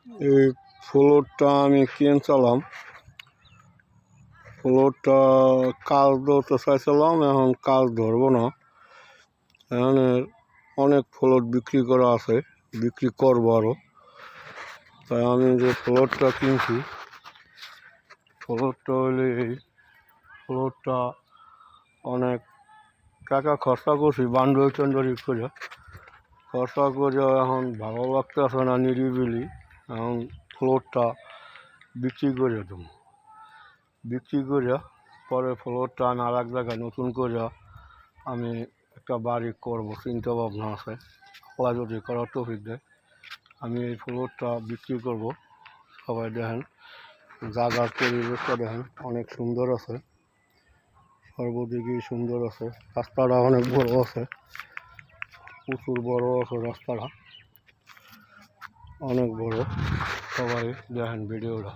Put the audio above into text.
এই ফ্লোরটা আমি কিনছিলাম। ফ্লোরটা কাজ ধরতে চাইছিলাম, এখন কাজ ধরবো না। এখানে অনেক ফ্লোর বিক্রি করা আছে, বিক্রি করবো আরও। তাই আমি যে ফ্লোরটা কিনছি, ফ্লোরটা হলে এই ফ্লোরটা অনেক টাকা খরচা করছি, বান্ডল টান্ডরি করে খরচা করে এখন ভালো লাগতেছে না, নিরিবিলি। এখন ফ্লোরটা বিক্রি করে দেবো, বিক্রি করে পরে ফ্লোরটা আমি আর এক জায়গায় নতুন করে আমি একটা বাড়ি করবো, চিন্তা ভাবনা আছে। আল্লাহ যদি করার তৌফিক দেয়, আমি এই ফ্লোরটা বিক্রি করব। সবাই দেখেন, জায়গার পরিবেশটা দেখেন, অনেক সুন্দর আছে, সর্বদিকেই সুন্দর আছে। রাস্তাটা অনেক বড় আছে, প্রচুর বড় আছে রাস্তাটা, অনেক বড়। সবাই দেখেন ভিডিওটা।